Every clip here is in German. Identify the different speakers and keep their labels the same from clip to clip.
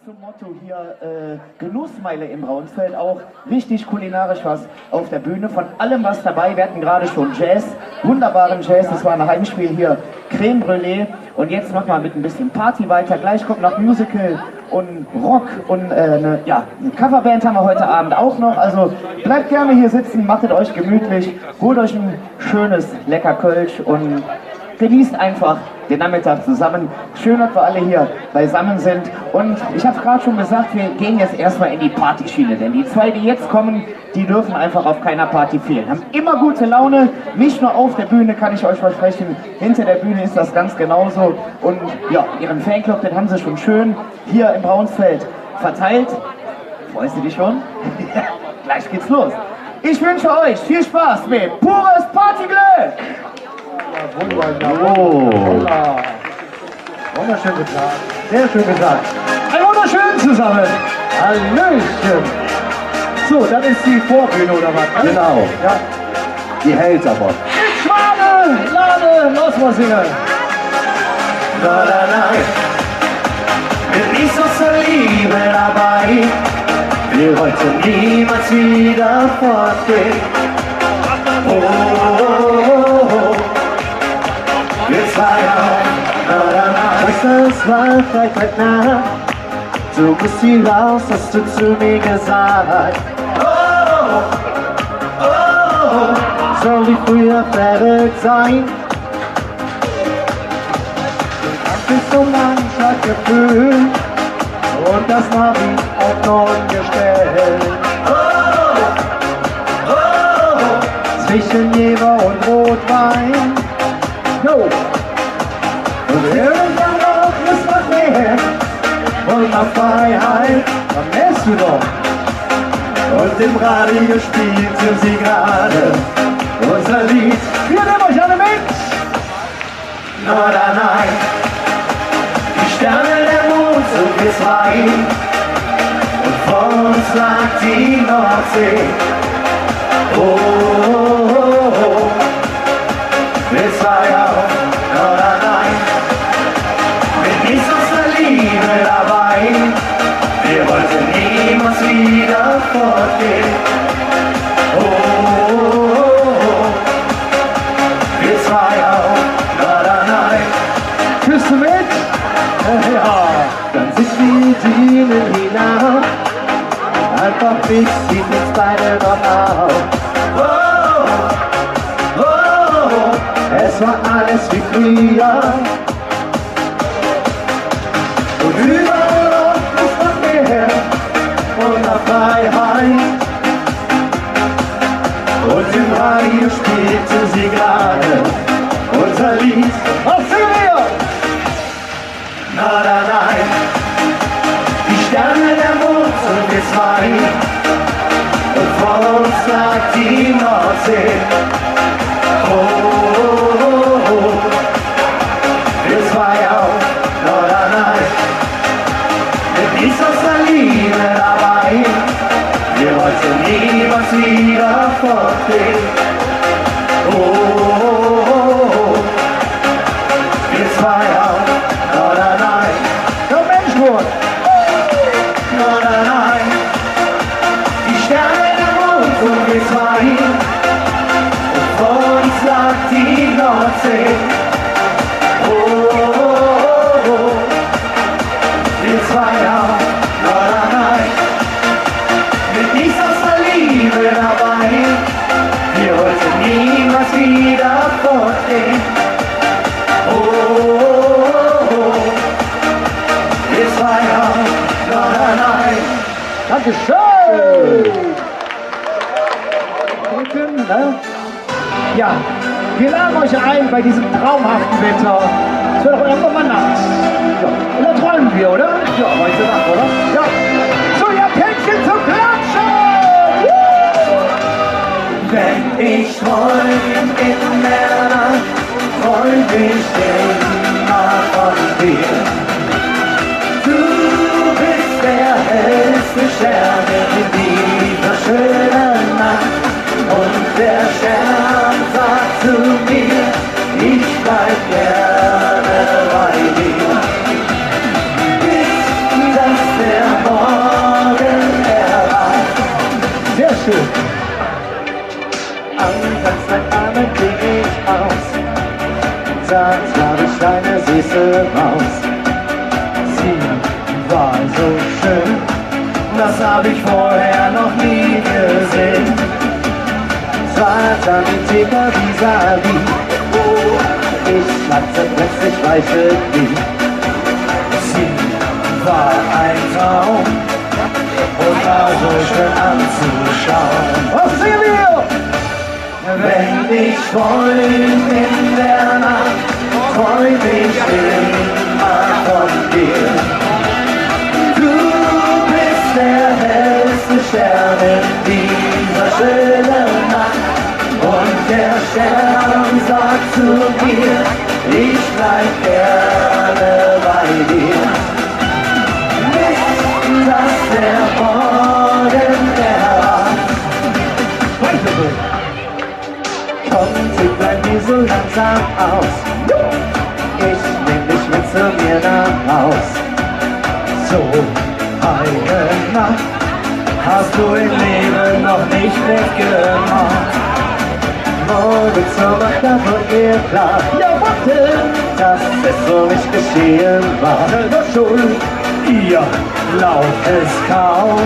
Speaker 1: Zum Motto hier Genussmeile im Braunsfeld, auch richtig kulinarisch was auf der Bühne, von allem was dabei. Wir hatten gerade schon Jazz, wunderbaren Jazz, das war ein Heimspiel hier, Creme Brûlée, und jetzt machen wir mit ein bisschen Party weiter. Gleich kommt noch Musical und Rock und eine Coverband haben wir heute Abend auch noch. Also bleibt gerne hier sitzen, macht es euch gemütlich, holt euch ein schönes lecker Kölsch und genießt einfach den Nachmittag zusammen. Schön, dass wir alle hier beisammen sind. Und ich habe gerade schon gesagt, wir gehen jetzt erstmal in die Partyschiene. Denn die zwei, die jetzt kommen, die dürfen einfach auf keiner Party fehlen. Haben immer gute Laune, nicht nur auf der Bühne, kann ich euch versprechen. Hinter der Bühne ist das ganz genauso. Und ja, ihren Fanclub, den haben sie schon schön hier im Braunsfeld verteilt. Freust du dich schon? Gleich geht's los. Ich wünsche euch viel Spaß mit pures Partyglück!
Speaker 2: Oh. Wunderschön gesagt. Sehr schön gesagt.
Speaker 1: Ein wunderschön zusammen.
Speaker 2: Hallöchen.
Speaker 1: So, das ist die Vorbühne oder was?
Speaker 2: Genau.
Speaker 1: Ja.
Speaker 2: Die hält aber.
Speaker 1: Ich Lade, los mal singen.
Speaker 3: Na, na, na. Mit nicht so zur Liebe dabei. Wir wollten niemals wieder fortgehen. Oh, oh, oh, oh. Wir zwei auch, na, na, na. Weißt du, es war Freitagnacht. Du bist hier raus, hast du zu mir gesagt. Oh, oh, oh. Soll ich früher verrückt sein? Du hast dich so manchmal gefühlt und das Navi auf 9 gestellt. Oh, oh, oh. Zwischen Jever und Rotwein. No. Und irgendwann noch ist noch mehr und nach Freiheit, dann merkst du doch. Und im Radio spielten sie gerade unser Lied.
Speaker 1: Wir nehmen euch alle mit.
Speaker 3: Norderney, die Sterne, der Mond und wir zwei. Und vor uns lag die Nordsee. Oh, oh, oh, oh. Wir zwei auch, Norderney. Mit nichts außer Liebe dabei. Wir wollten niemals wieder fortgehen. Oh, oh, oh, oh. Wir zwei auch, Norderney.
Speaker 1: Küsst du mit?
Speaker 3: Ja, dann sind wir Dielen hinauf. Einfach nichts sieht uns beide noch auf. Oh, oh, oh. Es war alles wie früher. Und überall ist noch mehr und nach Freiheit. Und im Radio spielte sie gerade unser Lied.
Speaker 1: Was singen wir?
Speaker 3: Norderney, die Sterne, der Mond und wir zwei. Und vor uns lag die Nordsee. Oh, oh, oh, oh. Wir zwei auch, Norderney. Mit nichts außer Liebe dabei. Wir wollten niemals wieder fortgehen. Oh, oh, oh, oh. Wir zwei auch, Norderney.
Speaker 1: Der Menschwort.
Speaker 3: Norderney, die Sterne, der Mond und wir zwei. Und vor uns lag die Nordsee. Oh, oh, oh, oh. Wir zwei auch, Norderney. Mit nichts außer Liebe dabei. Wir wollten niemals wieder fortgehen. Oh, oh, oh. Wir zwei auch, Norderney.
Speaker 1: Dankeschön. Guten, ne? Ja, wir laden euch ein bei diesem traumhaften Wetter. Es wird doch irgendwann mal nachts. Ja, und da träumen wir, oder? Ja, heute Nacht, oder? Ja. So, ihr Päckchen zum Klatschen!
Speaker 3: Wenn ich träum in der Nacht, träum ich immer von dir. Du bist der hellste Stern in dieser schönen Nacht. Und der Stern sagt zu mir, ich bleib gerne bei dir. Bis dann aus. Dort hab ich eine süße Maus. Sie war so schön, das hab ich vorher noch nie gesehen. Satan mit Tigger vis-à-vis, ich hatte plötzlich weiche Knie. Sie war ein Traum und war so schön anzuschauen. Was sehen wir? Wenn ich träum in der Nacht, träum ich immer von dir. Du bist der hellste Stern in dieser schönen Nacht. Und der Stern sagt zu mir, ich bleib gerne bei dir. Bis dass der Morgen erwacht. Kommt, ich bleib nie so langsam aus. Ich nehm dich mit zu mir nach Haus. So eine Nacht hast du im Leben noch nicht mitgemacht. Morgen zur Nacht davon mir klar. Ja, warte, dass es so nicht geschehen war. Selber schuld, ihr glaubt es kaum.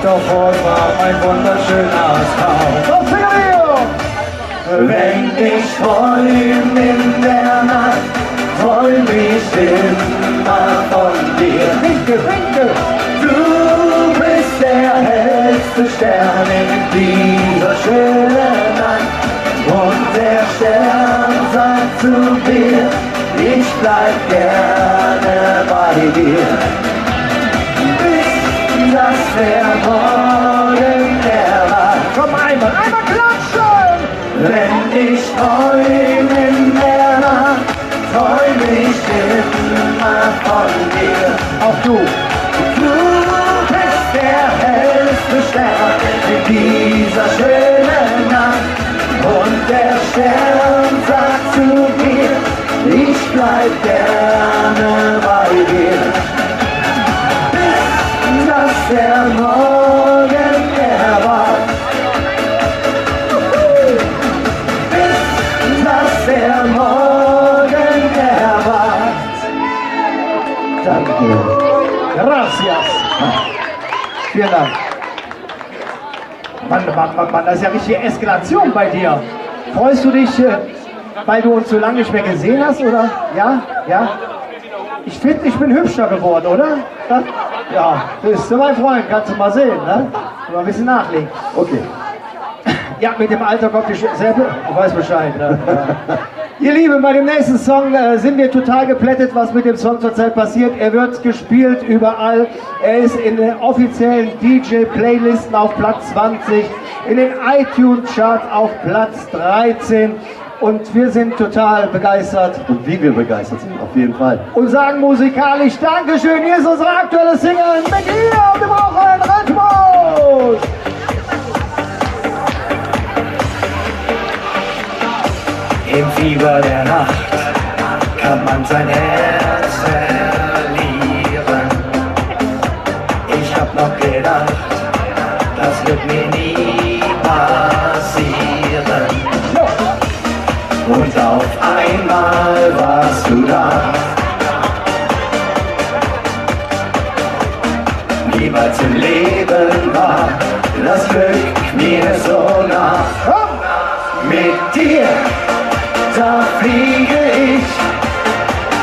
Speaker 3: Doch heute war ein wunderschöner Traum. Was singen wir? Wenn ich träum in der Nacht, träum ich immer von dir. Winke, winke. Du bist der hellste Stern in dieser schönen Nacht. Und der Stern sagt zu mir, ich bleib gerne bei dir. Bis dass der Morgen erwacht. Komm einmal klatschen! Wenn ich träum in der Nacht, träum ich immer von dir. Auch du. Du bist der hellste Stern in dieser schönen Nacht. Und der Stern sagt zu mir, ich bleib gerne bei dir. Bis dass der Morgen erwacht. Bis dass der Morgen erwacht. Danke. Gracias. Vielen Dank. Mann, das ist ja richtige Eskalation bei dir. Freust du dich, weil du uns so lange nicht mehr gesehen hast, oder? Ja? Ja? Ich finde, ich bin hübscher geworden, oder? Ja, bist du mein Freund, kannst du mal sehen, ne? Mal ein bisschen nachlegen. Okay. Ja, mit dem Alter kommt die Seppe. Du weißt Bescheid, ne? Ja. Ihr Lieben, bei dem nächsten Song sind wir total geplättet, was mit dem Song zurzeit passiert. Er wird gespielt überall. Er ist in den offiziellen DJ-Playlisten auf Platz 20, in den iTunes-Charts auf Platz 13. Und wir sind total begeistert.
Speaker 2: Und wie wir begeistert sind, auf jeden Fall.
Speaker 3: Und sagen musikalisch Dankeschön. Hier ist unsere aktuelle Single mit ihr und wir brauchen einen Rhythmus. Im Fieber der Nacht kann man sein Herz verlieren. Ich hab noch gedacht, das wird mir nie passieren. Und auf einmal warst du da. Niemals im Leben war das Glück mir so nah. Mit dir, da fliege ich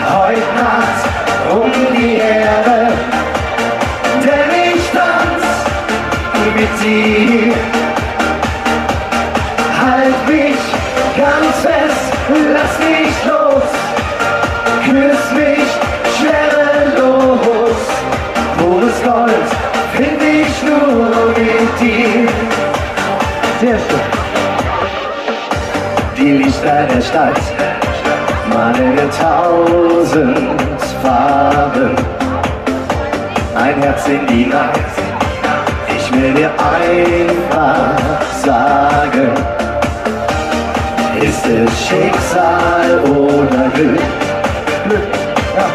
Speaker 3: heute Nacht um die Erde, denn ich tanz mit dir. Halt mich ganz fest, lass mich los, küss mich schwerelos. Pures Gold find ich nur mit dir. Sehr schön. Die Lichter der Stadt malen wir 1000 Farben. Ein Herz in die Nacht, ich will dir einfach sagen, ist es Schicksal oder Glück? Glück, ja.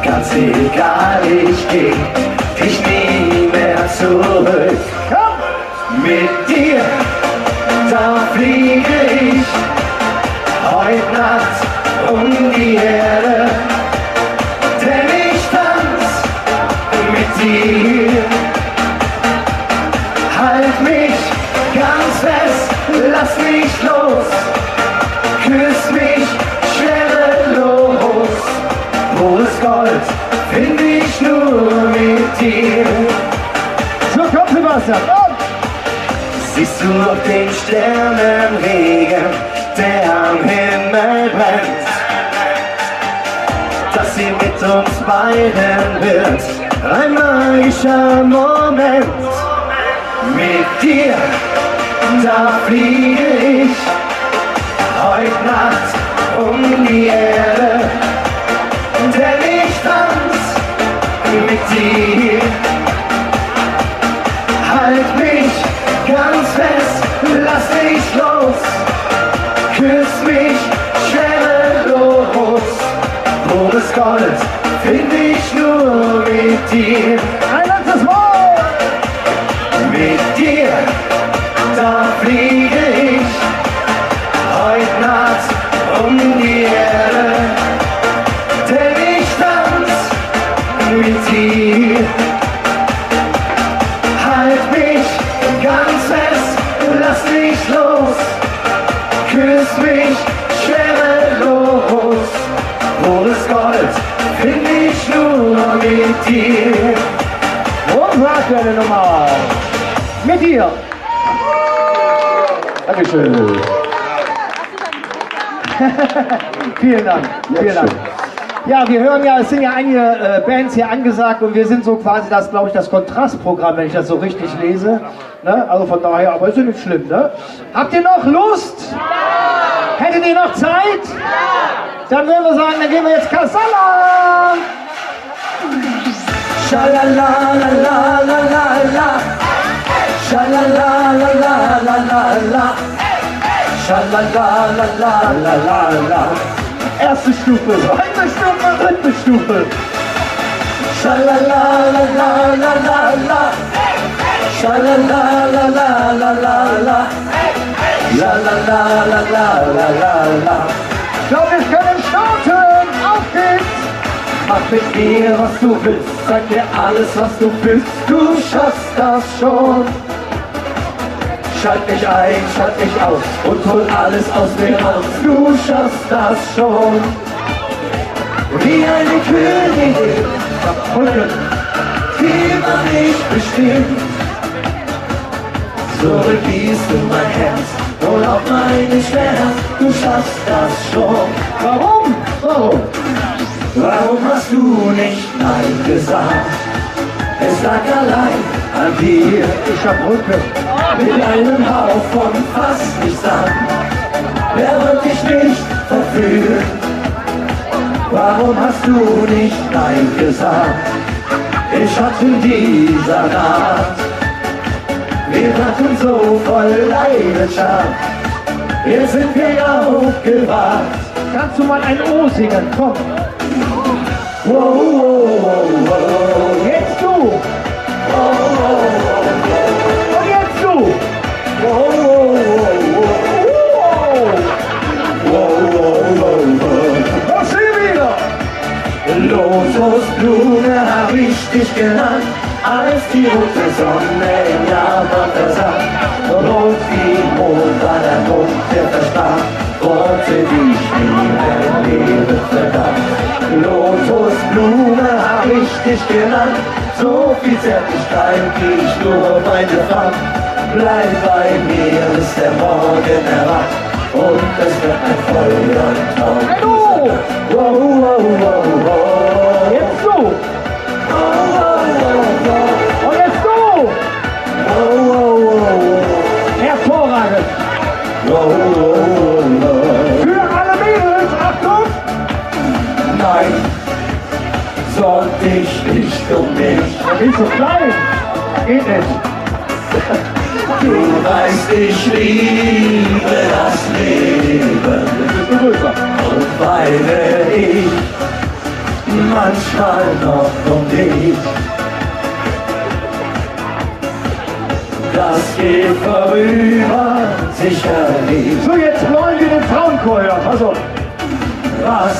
Speaker 3: Ganz egal, ich geh dich nie mehr zurück. Komm! Mit dir, da fliege ich heut Nacht um die Erde, denn ich tanz mit dir. Halt mich ganz fest, lass mich los, küss mich schwerelos. Pures Gold find ich nur mit dir.
Speaker 1: So, komm Sebastian, komm!
Speaker 3: Siehst du noch den Sternenregen, der am Himmel brennt? Dass sie mit uns beiden wird ein magischer Moment. Mit dir, da fliege ich heut Nacht um die Erde, denn ich tanz mit dir. Halt mich ganz fest, lass mich los, küss mich schwerelos. Pures Gold find ich nur mit dir.
Speaker 1: Ein letztes Mal!
Speaker 3: Mit dir, da fliege ich heut Nacht um die Erde, denn ich tanz mit dir. Halt mich ganz fest, lass mich los, küss mich schwerelos. Pures Gold find ich nur mit dir.
Speaker 1: Und was für eine Nummer! Mit dir!
Speaker 2: Dankeschön.
Speaker 1: Vielen Dank, vielen Dank. Ja, wir hören ja, es sind ja einige Bands hier angesagt und wir sind so quasi das, glaube ich, das Kontrastprogramm, wenn ich das so richtig lese. Ne? Also von daher, aber ist ja nicht schlimm, ne? Habt ihr noch Lust? Ja! Hättet ihr noch Zeit? Ja! Dann würden wir sagen, dann gehen wir jetzt Kasala!
Speaker 3: Schalalalalalala, schalalalalalala, schalalalalalala.
Speaker 1: Erste Stufe, zweite Stufe, dritte Stufe.
Speaker 3: Schalalalalalala, schalalalalalala, lalalalalala.
Speaker 1: Ich glaube, wir können starten. Auf geht's!
Speaker 3: Mach mit mir, was du willst, sag dir alles, was du willst, du schaffst das schon. Schalt mich ein, schalt mich aus und hol alles aus mir raus, du schaffst das schon. Wie eine Königin, die man nicht bestimmt. So begiehst du mein Herz und auch meine Schmerz, du schaffst das schon.
Speaker 1: Warum?
Speaker 3: Warum? Warum hast du nicht Nein gesagt? Es lag allein an dir.
Speaker 1: Ich hab Rücken.
Speaker 3: Mit einem Hauch von fast nichts an. Wer wird dich nicht verführen? Warum hast du nicht Nein gesagt? Ich hatte dieser Nacht. Wir hatten so voll Leidenschaft. Jetzt sind wir aufgewacht.
Speaker 1: Kannst du mal ein O singen? Komm.
Speaker 3: Wow, wow, wow, wow.
Speaker 1: Jetzt du. Und jetzt du.
Speaker 3: Wow, wow, wow, wow, wow, wow.
Speaker 1: Was sie wieder?
Speaker 3: Lotusblume hab ich dich genannt, als die rote Sonne im Japan versagt. Rot wie Mond war der Mond, der versprach Worte, die ich nie mein Leben verdankt. Lotusblume hab ich dich genannt, so viel Zärtlichkeit, die ich nur meine fand. Bleib bei mir, bis der Morgen erwacht und es wird ein Feuer im Traum.
Speaker 1: Hallo!
Speaker 3: Wow, wow, wow, wow.
Speaker 1: Jetzt du. Und jetzt du.
Speaker 3: Wow, wow, wow,
Speaker 1: Hervorragend.
Speaker 3: wow, wow, wow.
Speaker 1: Für alle Mädels, Achtung.
Speaker 3: Nein, sorg dich nicht um mich.
Speaker 1: Du bist so klein. Geht nicht.
Speaker 3: Du weißt, ich liebe das Leben
Speaker 1: Bist du größer.
Speaker 3: und weine ich manchmal noch um dich. das geht vorüber, sicherlich.
Speaker 4: So, jetzt wollen wir den Frauenchor hören. Also,
Speaker 3: Was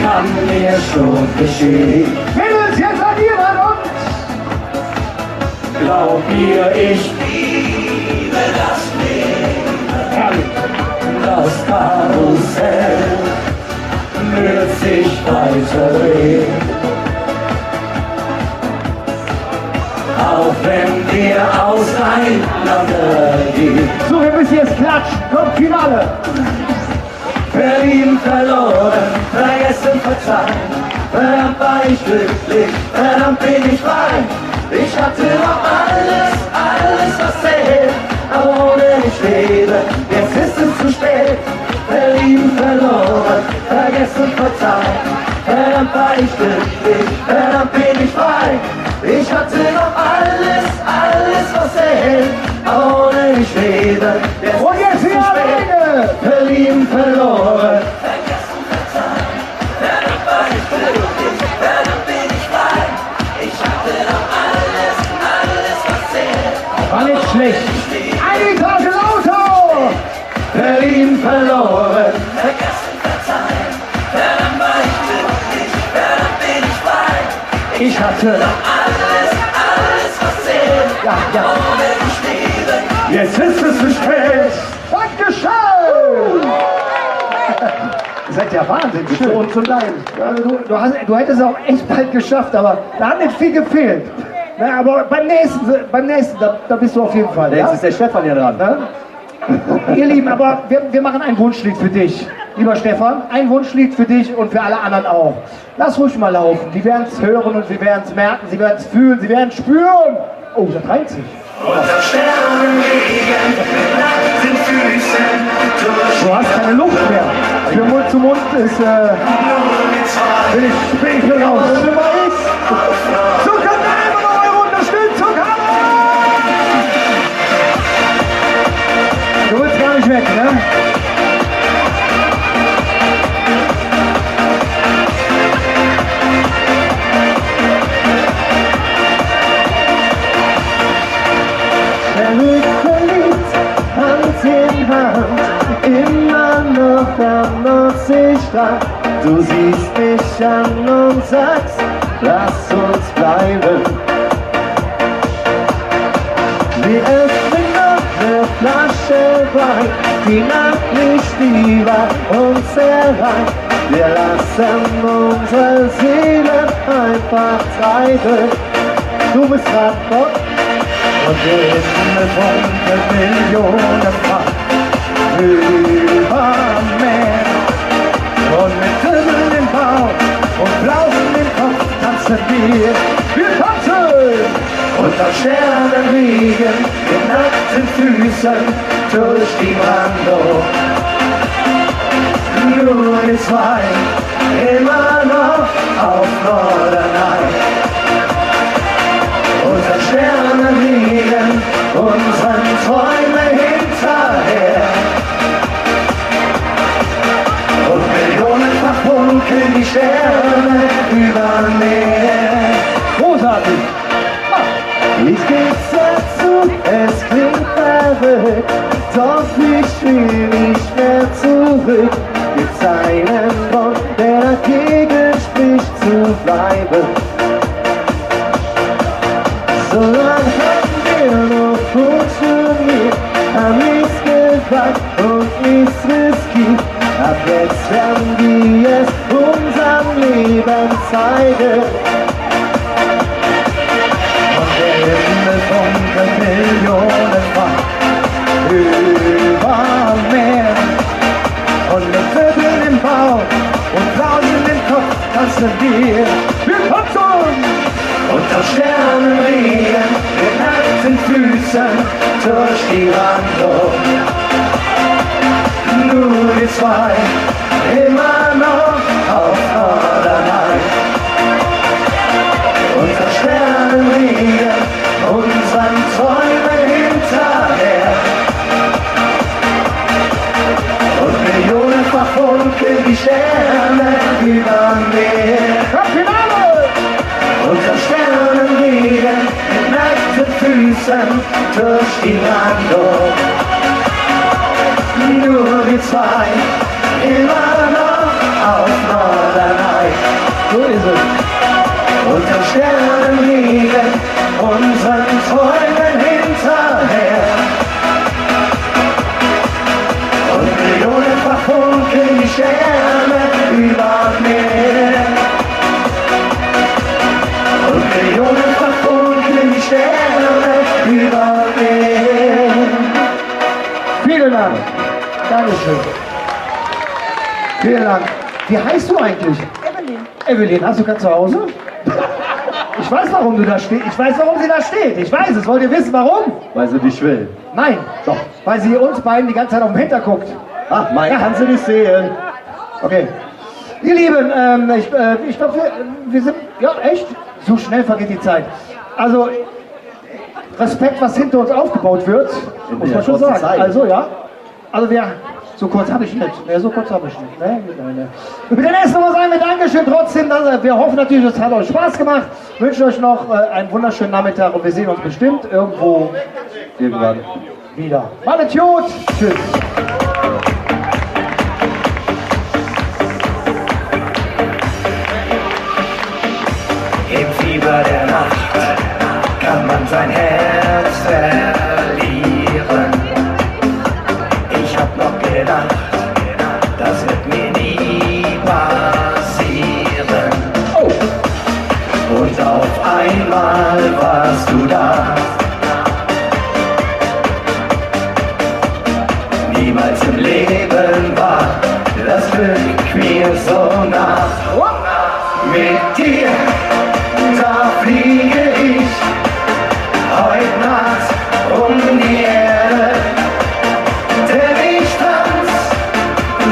Speaker 3: kann mir schon geschehen?
Speaker 4: Mädels, jetzt an ihr an uns!
Speaker 3: Glaub mir, ich liebe das Leben. Das Karussell wird sich weiter drehen. Auch wenn wir auseinandergehen.
Speaker 4: So, wir müssen jetzt klatschen. Kommt, Finale!
Speaker 3: Berlin verloren, vergessen, verzeihen. Verdammt war ich glücklich, verdammt bin ich frei. Ich hatte noch alles was zählt, aber ohne dich lebe, jetzt ist es zu spät. Berlin verloren, vergessen, verzeihen. Verdammt war ich glücklich, verdammt bin ich frei. Ich hatte noch alles was zählt, aber ohne dich lebe, jetzt
Speaker 4: Und jetzt
Speaker 3: ist es
Speaker 4: hier
Speaker 3: zu spät.
Speaker 4: alleine!
Speaker 3: Berlin verloren.
Speaker 4: War nicht schlecht. Eine Etage lauter!
Speaker 3: Berlin verloren. Ich hatte
Speaker 4: Ja, ja.
Speaker 3: jetzt ist es zu spät.
Speaker 4: Dankeschön! Ihr seid ja wahnsinnig für uns zu bleiben. Du hättest es auch echt bald geschafft, aber da hat nicht viel gefehlt. Na, aber beim nächsten, da bist du auf jeden Fall.
Speaker 2: Jetzt
Speaker 4: Ja?
Speaker 2: ist der Stefan hier dran.
Speaker 4: Ne? Ihr Lieben, aber wir machen ein Wunschlied für dich. Lieber Stefan, ein Wunschlied für dich und für alle anderen auch. Lass ruhig mal laufen. Die werden es hören und sie werden es merken, sie werden es fühlen, sie werden es spüren. Oh, das reimt sich.
Speaker 3: Unter Sternenregen, mit nackten Füßen, durch
Speaker 4: Du hast keine Luft mehr. Für Mund zu Mund ist,
Speaker 3: nur die zwei.
Speaker 4: bin ich hier raus. Nummer ist. So könnt ihr immer noch eure Unterstützung haben. Du willst gar nicht weg, ne?
Speaker 3: Verliebt, Hand in Hand, immer noch am Nordseestrand. Du siehst mich an und sagst, lass uns bleiben. Wir öffnen noch eine Flasche Wein, die Nachtlicht über uns erreicht. Wir lassen unsere Seelen einfach treiben. Du bist dran, Gott. Und der Himmel funkelt millionenfach über Meer. Und mit Kribbeln im Bauch und Blausen im Kopf tanzen wir. Wir tanzen! Unter Sternenregen, mit nackten Füßen durch die Brandung. Nur die zwei, immer noch auf Norderney. Unter Sternenregen, unseren Träumen hinterher. Und millionenfach funkeln die Sterne über Meer.
Speaker 4: Großartig.
Speaker 3: Ich geb's dazu, es klingt verrückt, doch ich will nicht mehr zurück. Gibt's einen Grund, der dagegen spricht, zu bleiben. Solange haben wir noch funktioniert, haben nichts gewagt und nichts riskiert. Ab jetzt werden wir es unserem Leben zeigen. Und der Himmel funkelt millionenfach über Meer. Und mit Kribbeln im Bauch und Flausen im Kopf tanzen wir. Wir tanzen! Unter Sternenregen, mit nackten Füßen durch die Brandung. Nur die zwei, immer noch auf Norderney. Unter Sternenregen, unseren Träumen hinterher. Und millionenfach funkeln die Sterne über Meer. Finale! Unter Sternenregen, mit nackten Füßen durch die Landung. Nur wir zwei, immer noch auf Norderney.
Speaker 4: So ist es.
Speaker 3: Unter Sternenhimmel, unseren Träumen hinterher. Und millionenfach funkeln die Sterne über mir. Und millionenfach funkeln die Sterne über mir.
Speaker 4: Vielen Dank. Dankeschön. Vielen Dank. Wie heißt du eigentlich?
Speaker 5: Evelyn.
Speaker 4: Evelyn, hast du gerade zu Hause? Ich weiß, warum du da stehst. Ich weiß, warum sie da steht. Ich weiß es. Wollt ihr wissen, warum?
Speaker 2: Weil sie dich will.
Speaker 4: Nein. Doch. Weil sie uns beiden die ganze Zeit auf den Hinter guckt.
Speaker 2: Ach, mein,
Speaker 4: Ja.
Speaker 2: kannst du nicht sehen.
Speaker 4: Okay. Ihr Lieben, ich glaube, wir sind... Ja, echt? So schnell vergeht die Zeit. Also, Respekt, was hinter uns aufgebaut wird, muss
Speaker 2: der
Speaker 4: man schon
Speaker 2: kurzen
Speaker 4: sagen.
Speaker 2: Zeit.
Speaker 4: Also, ja. Also, so kurz habe ich nicht. Ne, so kurz habe ich nicht. Ne? Mit der nächsten Nummer sagen wir Dankeschön trotzdem. Wir hoffen natürlich, es hat euch Spaß gemacht. Wünschen euch noch einen wunderschönen Nachmittag und wir sehen uns bestimmt irgendwo
Speaker 2: Irgendwann.
Speaker 4: wieder. Macht's gut. Tschüss.
Speaker 3: Im Fieber der Nacht kann man sein Herz verlieren. Ich hab noch gedacht, das wird mir nie passieren. Oh. Und auf einmal warst du da. Niemals im Leben war das Glück mir so nah. Mit dir, da fliege ich heute Nacht um die Erde, denn ich tanz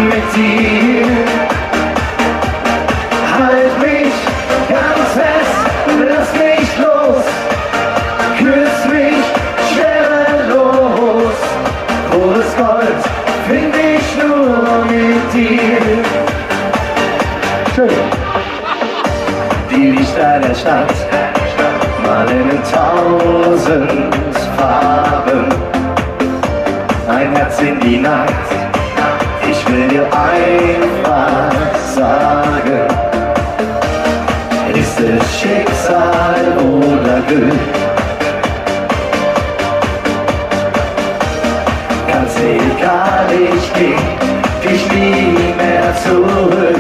Speaker 3: mit dir. Halt mich ganz fest, lass mich los, küss mich schwerelos. Pures Gold find ich nur mit dir.
Speaker 4: Schön.
Speaker 3: Die Lichter der Stadt malen in 1000 Farben. Ein Herz in die Nacht, ich will dir einfach sagen. Ist es Schicksal oder Glück? Ganz egal, ich geh dich nie mehr zurück.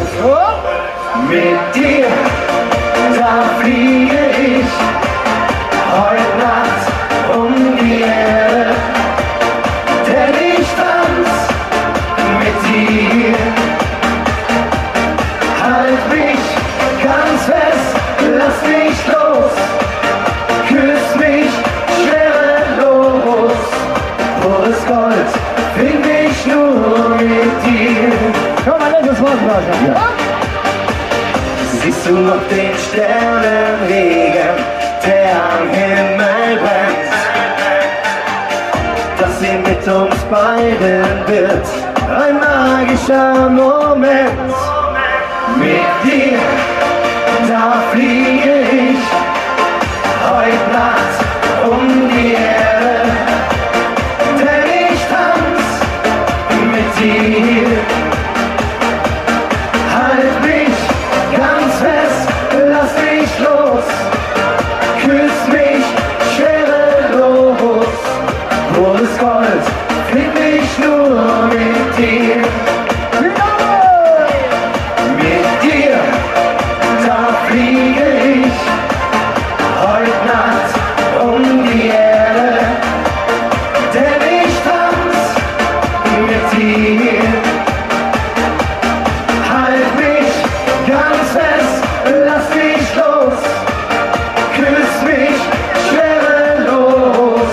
Speaker 3: Mit dir, da fliege ich heute Nacht um die Erde, denn ich tanz mit dir. Halt mich ganz fest, lass mich los, küss mich schwerelos. Pures Gold find ich nur mit dir.
Speaker 4: Komm, mein letztes Wort, Leute. Ja.
Speaker 3: Siehst du noch den Sternenregen, der am Himmel brennt? Das hier mit uns beiden wird ein magischer Moment. Mit dir, da fliege ich heute Nacht um die Erde, denn ich tanz mit dir. Halt mich ganz fest, lass mich los, küss mich schwerelos. Pures Gold find ich nur mit dir. Mit dir, da fliege ich heute Nacht um die Erde, denn ich tanz mit dir. Halt mich ganz fest, lass mich los, küss mich schwerelos.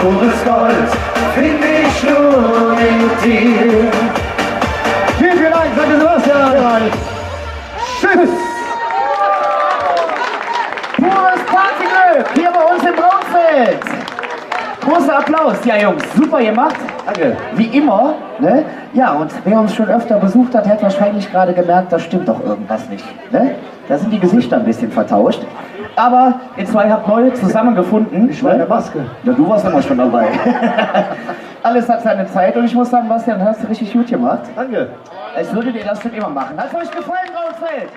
Speaker 3: Pures Gold find ich nur mit dir.
Speaker 4: Vielen Dank, danke Sebastian. Tschüss.
Speaker 1: Pures Partyglück hier bei uns im Braunfeld. Großer Applaus. Applaus. Ja, Jungs, super gemacht.
Speaker 2: Danke.
Speaker 1: Wie immer, ne? Ja, und wer uns schon öfter besucht hat, hat wahrscheinlich gerade gemerkt, da stimmt doch irgendwas nicht, ne? Da sind die Gesichter ein bisschen vertauscht. Aber ihr zwei habt neu zusammengefunden.
Speaker 4: Ich war in der Maske.
Speaker 1: Ja, du warst immer schon dabei. Alles hat seine Zeit und ich muss sagen, Bastian, hast du richtig gut gemacht.
Speaker 2: Danke.
Speaker 1: Ich würde dir das schon immer machen. Hat euch gefallen, Braunfeld?